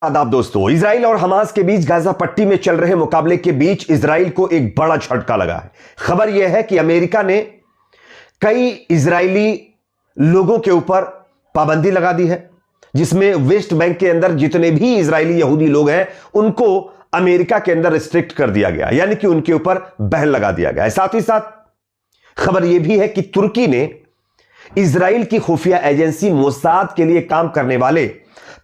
आदाब दोस्तों, इजराइल और हमास के बीच गाजा पट्टी में चल रहे मुकाबले के बीच इजराइल को एक बड़ा झटका लगा है। खबर यह है कि अमेरिका ने कई इजरायली लोगों के ऊपर पाबंदी लगा दी है, जिसमें वेस्ट बैंक के अंदर जितने भी इजरायली यहूदी लोग हैं उनको अमेरिका के अंदर रिस्ट्रिक्ट कर दिया गया, यानी कि उनके ऊपर बैन लगा दिया गया है। साथ ही साथ खबर यह भी है कि तुर्की ने इजराइल की खुफिया एजेंसी मोसाद के लिए काम करने वाले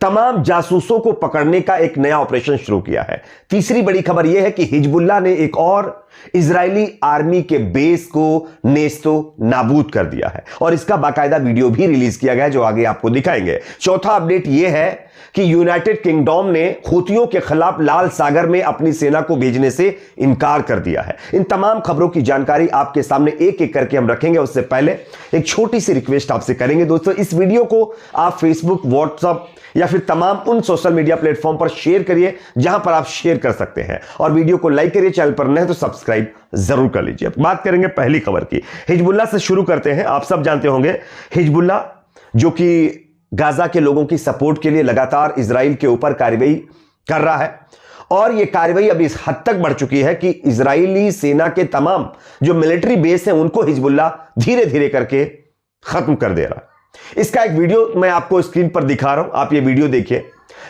तमाम जासूसों को पकड़ने का एक नया ऑपरेशन शुरू किया है। तीसरी बड़ी खबर यह है कि हिजबुल्लाह ने एक और इजरायली आर्मी के बेस को नेस्तो नाबूद कर दिया है और इसका बाकायदा वीडियो भी रिलीज किया गया है, जो आगे आपको दिखाएंगे। चौथा अपडेट यह है कि यूनाइटेड किंगडम ने हूथियों के खिलाफ लाल सागर में अपनी सेना को भेजने से इनकार कर दिया है। इन तमाम खबरों की जानकारी आपके सामने एक एक करके हम रखेंगे। उससे पहले एक छोटी सी रिक्वेस्ट आपसे करेंगे दोस्तों, इस वीडियो को आप फेसबुक, व्हाट्सएप या फिर तमाम उन सोशल मीडिया प्लेटफॉर्म पर शेयर करिए जहां पर आप शेयर कर सकते हैं, और वीडियो को लाइक करिए। चैनल पर नए तो सब्सक्राइब जरूर कर लीजिए। अब बात करेंगे पहली खबर की। हिजबुल्लाह से शुरू करते हैं। आप सब जानते होंगे हिजबुल्लाह जो कि गाजा के लोगों की सपोर्ट के लिए लगातार इजराइल के ऊपर कार्रवाई कर रहा है, और यह कार्रवाई अभी इस हद तक बढ़ चुकी है कि इजरायली सेना के तमाम जो मिलिट्री बेस हैं उनको हिजबुल्लाह धीरे धीरे करके खत्म कर दे रहा है। इसका एक वीडियो मैं आपको स्क्रीन पर दिखा रहा हूं, आप ये वीडियो देखिए।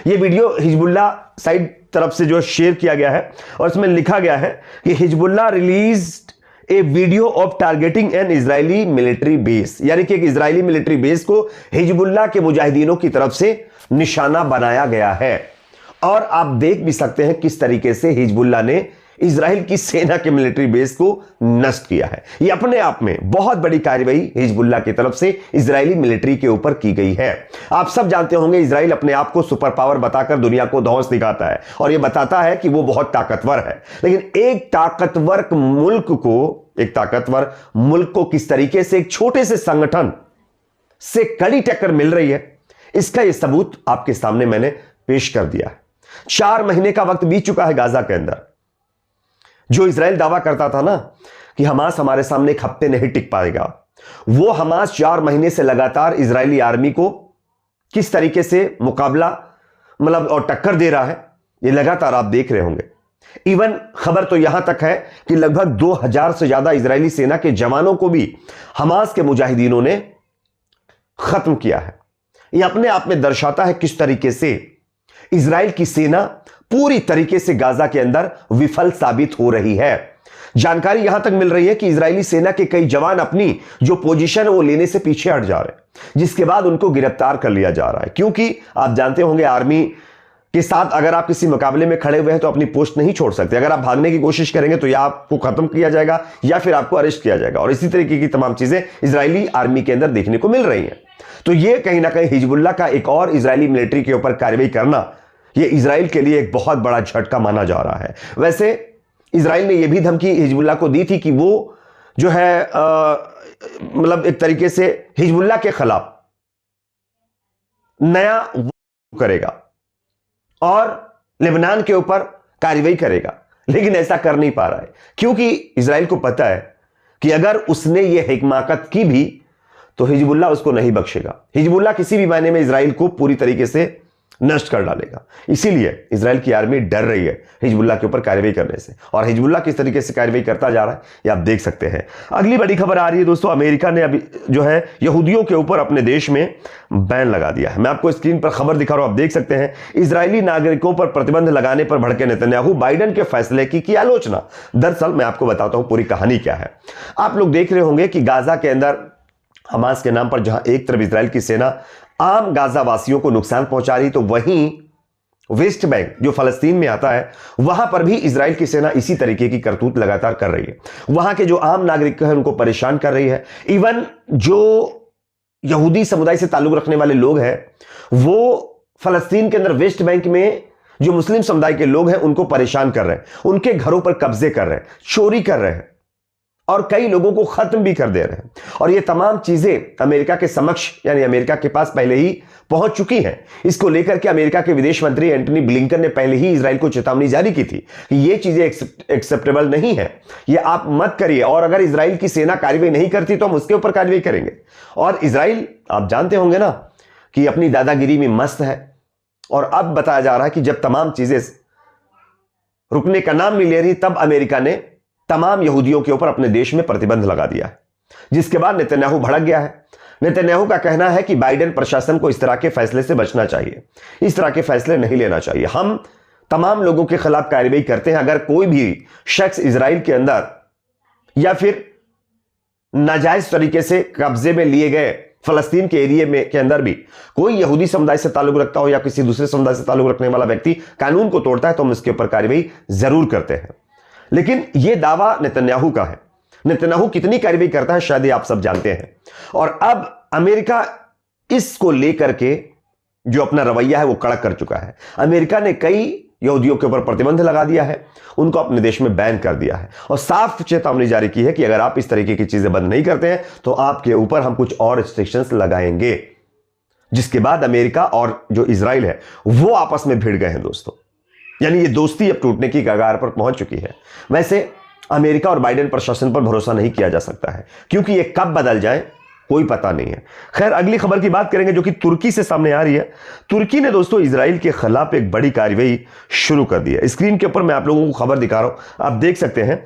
ये वीडियो हिजबुल्लाह साइड तरफ से जो शेयर किया गया है, और इसमें लिखा गया है कि Hezbollah released A video of targeting N Israeli military base, यानी कि एक इजरायली मिलिट्री बेस को हिजबुल्लाह के मुजाहिदीनों की तरफ से निशाना बनाया गया है। और आप देख भी सकते हैं किस तरीके से हिजबुल्लाह ने इजराइल की सेना के मिलिट्री बेस को नष्ट किया है। यह अपने आप में बहुत बड़ी कार्रवाई हिजबुल्लाह की तरफ से इजरायली मिलिट्री के ऊपर की गई है। आप सब जानते होंगे इजराइल अपने आप को सुपर पावर बताकर दुनिया को धौंस दिखाता है, और यह बताता है कि वो बहुत ताकतवर है। लेकिन एक ताकतवर मुल्क को किस तरीके से एक छोटे से संगठन से कड़ी टक्कर मिल रही है, इसका यह सबूत आपके सामने मैंने पेश कर दिया है। 4 महीने का वक्त बीत चुका है गाजा के अंदर। जो इजराइल दावा करता था ना कि हमास हमारे सामने एक हफ्ते नहीं टिक पाएगा, वो हमास 4 महीने से लगातार इजरायली आर्मी को किस तरीके से मुकाबला और टक्कर दे रहा है, ये लगातार आप देख रहे होंगे। इवन खबर तो यहां तक है कि लगभग 2000 से ज्यादा इजरायली सेना के जवानों को भी हमास के मुजाहिदीनों ने खत्म किया है। यह अपने आप में दर्शाता है किस तरीके से इजराइल की सेना पूरी तरीके से गाजा के अंदर विफल साबित हो रही है। जानकारी यहां तक मिल रही है कि इजरायली सेना के कई जवान अपनी जो पोजीशन है वो लेने से पीछे हट जा रहे हैं, जिसके बाद उनको गिरफ्तार कर लिया जा रहा है। क्योंकि आप जानते होंगे आर्मी के साथ अगर आप किसी मुकाबले में खड़े हुए हैं तो अपनी पोस्ट नहीं छोड़ सकते। अगर आप भागने की कोशिश करेंगे तो या आपको खत्म किया जाएगा या फिर आपको अरेस्ट किया जाएगा, और इसी तरीके की तमाम चीजें इजरायली आर्मी के अंदर देखने को मिल रही हैं। तो यह कहीं ना कहीं हिजबुल्लाह का एक और इजरायली मिलिट्री के ऊपर कार्रवाई करना, यह इजराइल के लिए एक बहुत बड़ा झटका माना जा रहा है। वैसे इजराइल ने यह भी धमकी हिजबुल्लाह को दी थी कि वो जो है एक तरीके से हिजबुल्लाह के खिलाफ नया करेगा और लेबनान के ऊपर कार्रवाई करेगा, लेकिन ऐसा कर नहीं पा रहा है क्योंकि इजराइल को पता है कि अगर उसने यह हिमाकत की भी तो हिजबुल्लाह उसको नहीं बख्शेगा। हिजबुल्लाह किसी भी मायने में इजराइल को पूरी तरीके से नष्ट कर डालेगा। इसीलिए इजराइल की आर्मी डर रही है हिजबुल्लाह के ऊपर कार्रवाई करने से, और हिजबुल्लाह किस तरीके से कार्रवाई करता जा रहा है ये आप देख सकते हैं। अगली बड़ी खबर आ रही है दोस्तों, अमेरिका ने अभी जो है यहूदियों के ऊपर अपने देश में बैन लगा दिया है। मैं आपको स्क्रीन पर खबर दिखा रहा हूं, आप देख सकते हैं। इजरायली नागरिकों पर प्रतिबंध लगाने पर भड़के नेतन्याहू बाइडेन के फैसले की आलोचना। दरअसल मैं आपको बताता हूं पूरी कहानी क्या है। आप लोग देख रहे होंगे कि गाजा के अंदर हमास के नाम पर जहां एक तरफ इजराइल की सेना आम गाजा वासियों को नुकसान पहुंचा रही, तो वहीं वेस्ट बैंक जो फलस्तीन में आता है वहां पर भी इजराइल की सेना इसी तरीके की करतूत लगातार कर रही है। वहां के जो आम नागरिक हैं उनको परेशान कर रही है। इवन जो यहूदी समुदाय से ताल्लुक रखने वाले लोग हैं वो फलस्तीन के अंदर वेस्ट बैंक में जो मुस्लिम समुदाय के लोग हैं उनको परेशान कर रहे हैं, उनके घरों पर कब्जे कर रहे हैं, चोरी कर रहे हैं, और कई लोगों को खत्म भी कर दे रहे हैं। और ये तमाम चीजें अमेरिका के समक्ष यानी अमेरिका के पास पहले ही पहुंच चुकी हैं। इसको लेकर के अमेरिका के विदेश मंत्री एंटनी ब्लिंकन ने पहले ही इजराइल को चेतावनी जारी की थी कि ये चीजें एक्सेप्टेबल नहीं है, ये आप मत करिए, और अगर इजराइल की सेना कार्रवाई नहीं करती तो हम उसके ऊपर कार्रवाई करेंगे। और इजराइल आप जानते होंगे ना कि अपनी दादागिरी में मस्त है, और अब बताया जा रहा है कि जब तमाम चीजें रुकने का नाम नहीं ले रही, तब अमेरिका ने तमाम यहूदियों के ऊपर अपने देश में प्रतिबंध लगा दिया है, जिसके बाद नेतन्याहू भड़क गया है। नेतन्याहू का कहना है कि बाइडेन प्रशासन को इस तरह के फैसले से बचना चाहिए, इस तरह के फैसले नहीं लेना चाहिए। हम तमाम लोगों के खिलाफ कार्रवाई करते हैं। अगर कोई भी शख्स इजराइल के अंदर या फिर नाजायज तरीके से कब्जे में लिए गए फलस्तीन के एरिया में के अंदर भी कोई यहूदी समुदाय से ताल्लुक रखता हो या किसी दूसरे समुदाय से ताल्लुक रखने वाला व्यक्ति कानून को तोड़ता है, तो हम इसके ऊपर कार्रवाई जरूर करते हैं। लेकिन यह दावा नेतन्याहू का है। नेतन्याहू कितनी कार्रवाई करता है शायद आप सब जानते हैं। और अब अमेरिका इसको लेकर के जो अपना रवैया है वो कड़क कर चुका है। अमेरिका ने कई यहूदियों के ऊपर प्रतिबंध लगा दिया है, उनको अपने देश में बैन कर दिया है और साफ चेतावनी जारी की है कि अगर आप इस तरीके की चीजें बंद नहीं करते हैं तो आपके ऊपर हम कुछ और रिस्ट्रिक्शंस लगाएंगे। जिसके बाद अमेरिका और जो इजराइल है वो आपस में भिड़ गए हैं दोस्तों, यानी ये दोस्ती अब टूटने की कगार पर पहुंच चुकी है। वैसे अमेरिका और बाइडेन प्रशासन पर भरोसा नहीं किया जा सकता है, क्योंकि ये कब बदल जाए कोई पता नहीं है। खैर, अगली खबर की बात करेंगे जो कि तुर्की से सामने आ रही है। तुर्की ने दोस्तों इजराइल के खिलाफ एक बड़ी कार्रवाई शुरू कर दी है। स्क्रीन के ऊपर मैं आप लोगों को खबर दिखा रहा हूं, आप देख सकते हैं।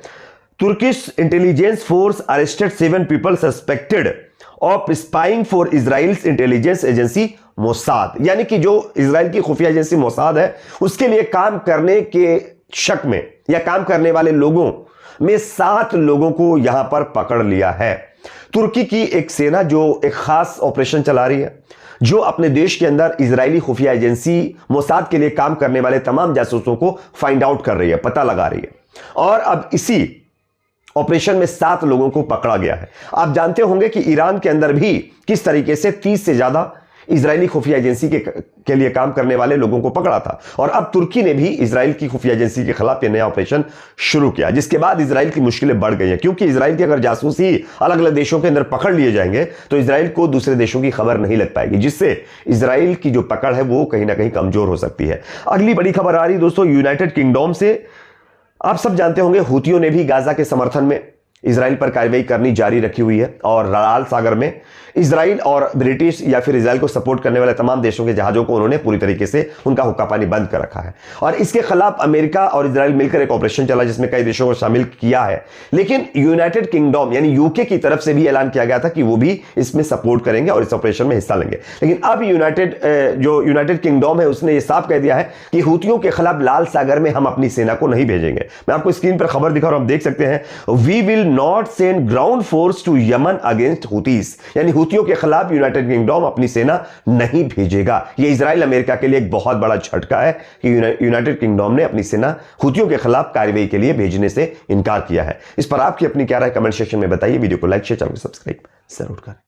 Turkish intelligence force arrested 7 people suspected of spying for Israel's intelligence agency Mossad, यानी कि जो इजराइल की खुफिया एजेंसी मोसाद है उसके लिए काम करने के शक में या काम करने वाले लोगों में 7 लोगों को यहां पर पकड़ लिया है। तुर्की की एक सेना जो एक खास ऑपरेशन चला रही है, जो अपने देश के अंदर इजरायली खुफिया एजेंसी मोसाद के लिए काम करने वाले तमाम जासूसों को फाइंड आउट कर रही है, पता लगा रही है। और अब इसी ऑपरेशन में 7 लोगों को पकड़ा गया है। आप जानते होंगे कि ईरान के अंदर भी किस तरीके से 30 से ज्यादा इजरायली खुफिया एजेंसी के लिए काम करने वाले लोगों को पकड़ा था। और अब तुर्की ने भी इजराइल की खुफिया एजेंसी के खिलाफ यह नया ऑपरेशन शुरू किया, जिसके बाद इजराइल की मुश्किलें बढ़ गई हैं, क्योंकि इजराइल के अगर जासूस ही अलग अलग देशों के अंदर पकड़ लिए जाएंगे तो इजराइल को दूसरे देशों की खबर नहीं लग पाएगी, जिससे इजराइल की जो पकड़ है वो कहीं ना कहीं कमजोर हो सकती है। अगली बड़ी खबर आ रही दोस्तों यूनाइटेड किंगडम से। आप सब जानते होंगे हूतियों ने भी गाजा के समर्थन में इजराइल पर कार्रवाई करनी जारी रखी हुई है और लाल सागर में इजराइल और ब्रिटिश या फिर इजराइल को सपोर्ट करने वाले तमाम देशों के जहाजों को उन्होंने पूरी तरीके से उनका हुक्का पानी बंद कर रखा है। और इसके खिलाफ अमेरिका और इजराइल मिलकर एक ऑपरेशन चला जिसमें कई देशों को शामिल किया है। लेकिन यूनाइटेड किंगडम यानी यूके की तरफ से भी ऐलान किया गया था कि वो भी इसमें सपोर्ट करेंगे और इस ऑपरेशन में हिस्सा लेंगे। लेकिन अब यूनाइटेड किंगडम है उसने ये साफ कह दिया है कि हूतियों के खिलाफ लाल सागर में हम अपनी सेना को नहीं भेजेंगे। मैं आपको स्क्रीन पर खबर दिखा रहा हूं, आप देख सकते हैं, we will not send ground force to Yemen against Houthis, यानी हूतियों के खिलाफ यूनाइटेड किंगडम अपनी सेना नहीं भेजेगा। यह इजराइल अमेरिका के लिए एक बहुत बड़ा झटका है कि यूनाइटेड किंगडम ने अपनी सेना हूतियों के खिलाफ कार्रवाई के लिए भेजने से इनकार किया है। इस पर आपकी अपनी क्या राय कमेंट सेक्शन में बताइए। वीडियो को लाइक शेयर, चैनल को सब्सक्राइब जरूर करें।